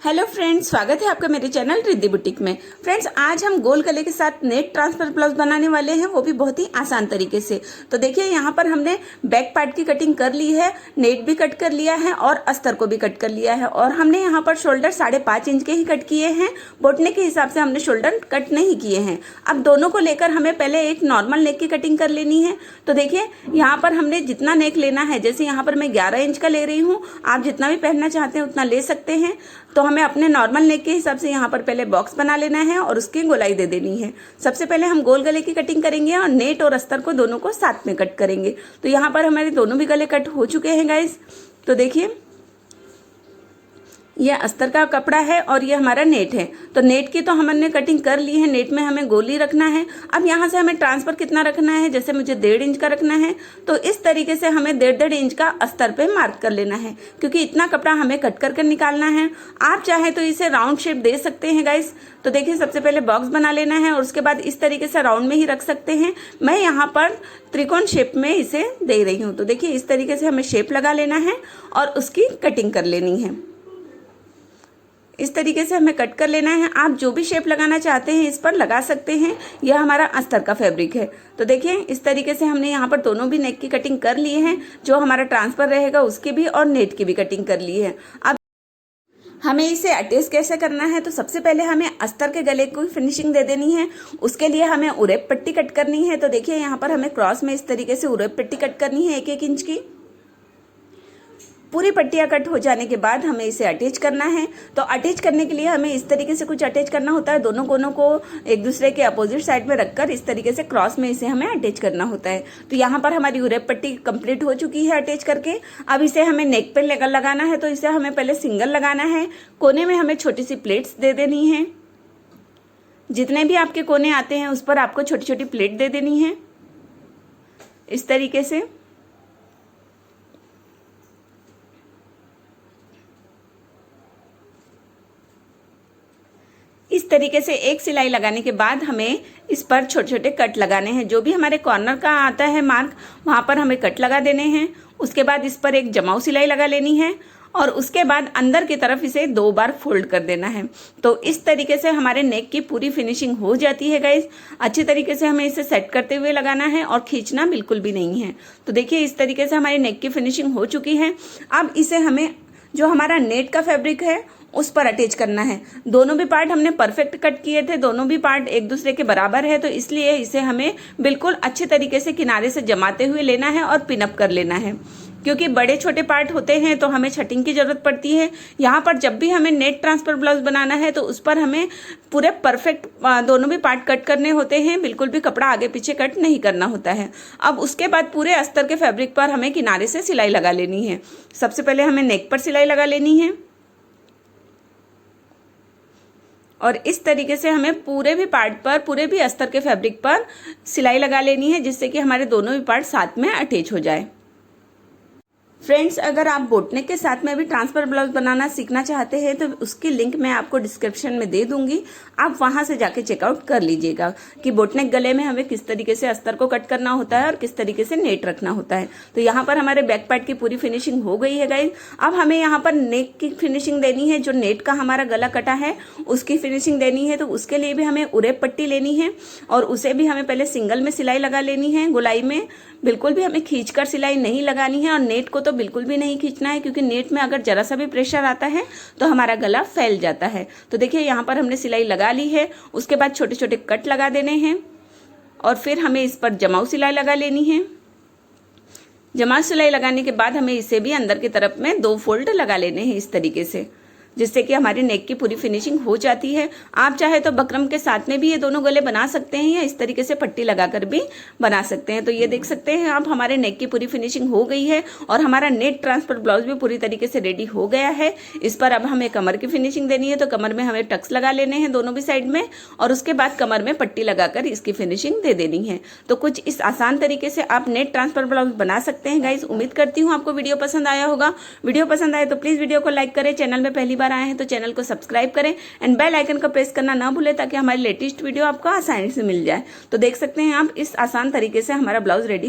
Hello friends, स्वागत है आपका मेरे चैनल रिद्धि बुटीक में। फ्रेंड्स, आज हम गोल गले के साथ नेट ट्रांसफर ब्लाउज बनाने वाले हैं, वो भी बहुत ही आसान तरीके से। तो देखिए, यहाँ पर हमने बैक पार्ट की कटिंग कर ली है, नेट भी कट कर लिया है और अस्तर को भी कट कर लिया है। और हमने यहाँ पर शोल्डर 5.5 इंच के ही कट किए हैं, बोटने के हिसाब से हमने शोल्डर कट नहीं किए हैं। अब दोनों को लेकर हमें पहले एक नॉर्मल नेक की कटिंग कर लेनी है। तो देखिए, यहाँ पर हमने जितना नेक लेना है, जैसे यहाँ पर मैं 11 इंच का ले रही हूँ, आप जितना भी पहनना चाहते हैं उतना ले सकते हैं। तो हमें अपने नॉर्मल नेक के हिसाब से यहाँ पर पहले बॉक्स बना लेना है और उसकी गोलाई दे देनी है। सबसे पहले हम गोल गले की कटिंग करेंगे और नेट और अस्तर को दोनों को साथ में कट करेंगे। तो यहाँ पर हमारे दोनों भी गले कट हो चुके हैं गाइस। तो देखिए, ये अस्तर का कपड़ा है और ये हमारा नेट है। तो नेट की तो हमने कटिंग कर ली है, नेट में हमें गोली रखना है। अब यहाँ से हमें ट्रांसफर कितना रखना है, जैसे मुझे 1.5 इंच का रखना है, तो इस तरीके से हमें 1.5 इंच का अस्तर पे मार्क कर लेना है, क्योंकि इतना कपड़ा हमें कट करके निकालना है। आप चाहे तो इसे राउंड शेप दे सकते हैं गाइस। तो देखिए, सबसे पहले बॉक्स बना लेना है और उसके बाद इस तरीके से राउंड में ही रख सकते हैं। मैं यहाँ पर त्रिकोण शेप में इसे दे रही हूँ। तो देखिए, इस तरीके से हमें शेप लगा लेना है और उसकी कटिंग कर लेनी है। इस तरीके से हमें कट कर लेना है। आप जो भी शेप लगाना चाहते हैं इस पर लगा सकते हैं। यह हमारा अस्तर का फैब्रिक है। तो देखिए, इस तरीके से हमने यहाँ पर दोनों भी नेक की कटिंग कर ली है, जो हमारा ट्रांसफर रहेगा उसकी भी और नेट की भी कटिंग कर ली है। अब हमें इसे अटैच कैसे करना है, तो सबसे पहले हमें अस्तर के गले को फिनिशिंग दे देनी है। उसके लिए हमें उरेप पट्टी कट करनी है। तो देखिए, यहाँ पर हमें क्रॉस में इस तरीके से उरेप पट्टी कट करनी है 1-1 इंच की। पूरी पट्टियाँ कट हो जाने के बाद हमें इसे अटैच करना है। तो अटैच करने के लिए हमें इस तरीके से कुछ अटैच करना होता है। दोनों कोनों को एक दूसरे के अपोजिट साइड में रखकर इस तरीके से क्रॉस में इसे हमें अटैच करना होता है। तो यहाँ पर हमारी उरेप पट्टी कंप्लीट हो चुकी है अटैच करके। अब इसे हमें नेक पे लेकर लगाना है। तो इसे हमें पहले सिंगल लगाना है। कोने में हमें छोटी सी प्लेट्स दे देनी है। जितने भी आपके कोने आते हैं उस पर आपको छोटी छोटी प्लेट दे देनी है, इस तरीके से। इस तरीके से एक सिलाई लगाने के बाद हमें इस पर छोटे छोटे कट लगाने हैं। जो भी हमारे कॉर्नर का आता है मार्क, वहाँ पर हमें कट लगा देने हैं। उसके बाद इस पर एक जमाव सिलाई लगा लेनी है और उसके बाद अंदर की तरफ इसे 2 बार फोल्ड कर देना है। तो इस तरीके से हमारे नेक की पूरी फिनिशिंग हो जाती है गाइस। अच्छी तरीके से हमें इसे सेट करते हुए लगाना है और खींचना बिल्कुल भी नहीं है। तो देखिए, इस तरीके से हमारी नेक की फिनिशिंग हो चुकी है। अब इसे हमें जो हमारा नेट का फैब्रिक है उस पर अटैच करना है। दोनों भी पार्ट हमने परफेक्ट कट किए थे, दोनों भी पार्ट एक दूसरे के बराबर है। तो इसलिए इसे हमें बिल्कुल अच्छे तरीके से किनारे से जमाते हुए लेना है और पिन अप कर लेना है, क्योंकि बड़े छोटे पार्ट होते हैं तो हमें छटिंग की जरूरत पड़ती है। यहाँ पर जब भी हमें नेट ट्रांसफर ब्लाउज बनाना है तो उस पर हमें पूरे परफेक्ट दोनों भी पार्ट कट करने होते हैं, बिल्कुल भी कपड़ा आगे पीछे कट नहीं करना होता है। अब उसके बाद पूरे अस्तर के फैब्रिक पर हमें किनारे से सिलाई लगा लेनी है। सबसे पहले हमें नेक पर सिलाई लगा लेनी है और इस तरीके से हमें पूरे भी पार्ट पर, पूरे भी अस्तर के फैब्रिक पर सिलाई लगा लेनी है, जिससे कि हमारे दोनों भी पार्ट साथ में अटैच हो जाए। फ्रेंड्स, अगर आप बोटनेक के साथ में भी ट्रांसफर ब्लाउज बनाना सीखना चाहते हैं तो उसकी लिंक मैं आपको डिस्क्रिप्शन में दे दूंगी। आप वहां से जाके चेकआउट कर लीजिएगा कि बोटनेक गले में हमें किस तरीके से अस्तर को कट करना होता है और किस तरीके से नेट रखना होता है। तो यहाँ पर हमारे बैक पार्ट की पूरी फिनिशिंग हो गई है गाइस। अब हमें यहाँ पर नेक की फिनिशिंग देनी है। जो नेट का हमारा गला कटा है उसकी फिनिशिंग देनी है। तो उसके लिए भी हमें उरेप पट्टी लेनी है और उसे भी हमें पहले सिंगल में सिलाई लगा लेनी है। गोलाई में बिल्कुल भी हमें खींचकर सिलाई नहीं लगानी है और नेट को तो बिल्कुल भी नहीं खींचना है, क्योंकि नेट में अगर जरा सा भी प्रेशर आता है तो हमारा गला फैल जाता है। तो देखिए, यहाँ पर हमने सिलाई लगा ली है। उसके बाद छोटे छोटे कट लगा देने हैं और फिर हमें इस पर जमाव सिलाई लगा लेनी है। जमाव सिलाई लगाने के बाद हमें इसे भी अंदर की तरफ में 2 फोल्ड लगा लेने हैं इस तरीके से, जिससे कि हमारी नेक की पूरी फिनिशिंग हो जाती है। आप चाहे तो बकरम के साथ में भी ये दोनों गले बना सकते हैं या इस तरीके से पट्टी लगाकर भी बना सकते हैं। तो ये देख सकते हैं आप, हमारे नेक की पूरी फिनिशिंग हो गई है और हमारा नेट ट्रांसफर ब्लाउज भी पूरी तरीके से रेडी हो गया है। इस पर अब हमें कमर की फिनिशिंग देनी है। तो कमर में हमें टक्स लगा लेने हैं दोनों भी साइड में और उसके बाद कमर में पट्टी लगाकर इसकी फिनिशिंग दे देनी है। तो कुछ इस आसान तरीके से आप नेट ट्रांसफर ब्लाउज बना सकते हैं गाइज। उम्मीद करती हूँ आपको वीडियो पसंद आया होगा। वीडियो पसंद आए तो प्लीज वीडियो को लाइक करें। चैनल में पहली बार आए हैं तो चैनल को सब्सक्राइब करें एंड बेल आइकन को प्रेस करना ना भूलें, ताकि हमारी लेटेस्ट वीडियो आपको आसानी से मिल जाए। तो देख सकते हैं आप, इस आसान तरीके से हमारा ब्लाउज रेडी